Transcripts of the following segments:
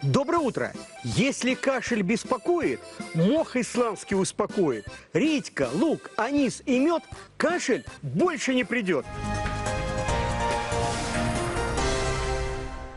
Доброе утро! Если кашель беспокоит, мох исландский успокоит. Редька, лук, анис и мед, кашель больше не придет.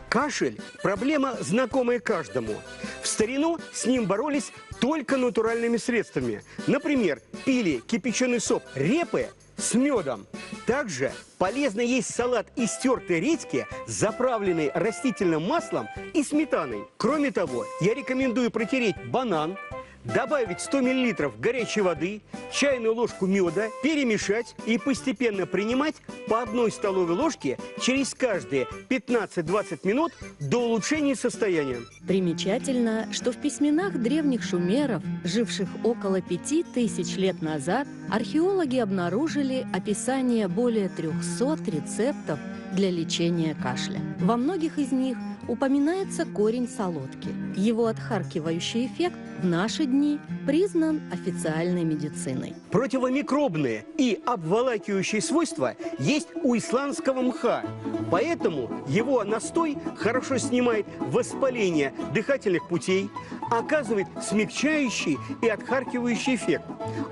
Кашель – проблема, знакомая каждому. В старину с ним боролись только натуральными средствами. Например, пили кипяченый сок репы с медом. Также полезно есть салат из тертой редьки, заправленный растительным маслом и сметаной. Кроме того, я рекомендую протереть банан, добавить 100 мл горячей воды, чайную ложку меда, перемешать и постепенно принимать по 1 столовой ложке через каждые 15-20 минут до улучшения состояния. Примечательно, что в письменах древних шумеров, живших около 5000 лет назад, археологи обнаружили описание более 300 рецептов для лечения кашля. Во многих из них упоминается корень солодки. Его отхаркивающий эффект в наши дни признан официальной медициной. Противомикробные и обволакивающие свойства есть у исландского мха, поэтому его настой хорошо снимает воспаление дыхательных путей, оказывает смягчающий и отхаркивающий эффект.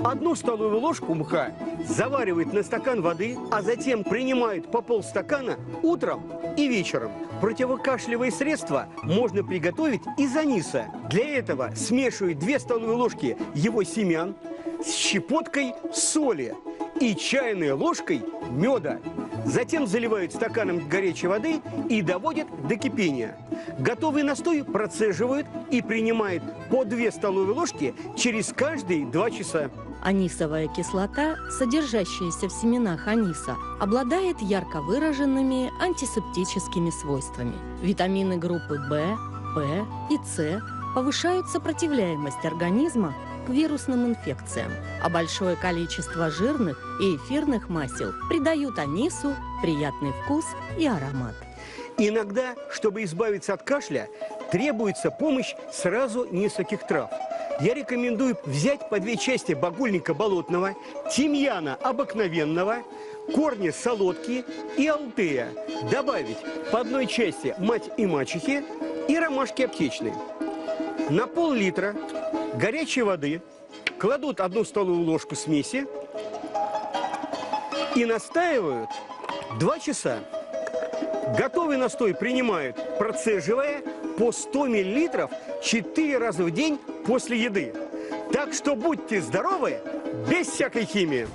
1 столовую ложку мха заваривают на стакан воды, а затем принимают по полстакана утром и вечером. Противокашлевые средства можно приготовить из аниса. Для этого смешивают 2 столовые ложки его семян с щепоткой соли и чайной ложкой меда. Затем заливают стаканом горячей воды и доводят до кипения. Готовый настой процеживают и принимают по 2 столовые ложки через каждые 2 часа. Анисовая кислота, содержащаяся в семенах аниса, обладает ярко выраженными антисептическими свойствами. Витамины группы В, П и С повышают сопротивляемость организма к вирусным инфекциям, а большое количество жирных и эфирных масел придают анису приятный вкус и аромат. Иногда, чтобы избавиться от кашля, требуется помощь сразу нескольких трав. Я рекомендую взять по 2 части багульника болотного, тимьяна обыкновенного, корня солодки и алтея. Добавить по 1 части мать и мачехи и ромашки аптечной. На пол-литра горячей воды кладут 1 столовую ложку смеси и настаивают 2 часа. Готовый настой принимают, процеживая по 100 мл 4 раза в день после еды. Так что будьте здоровы, без всякой химии.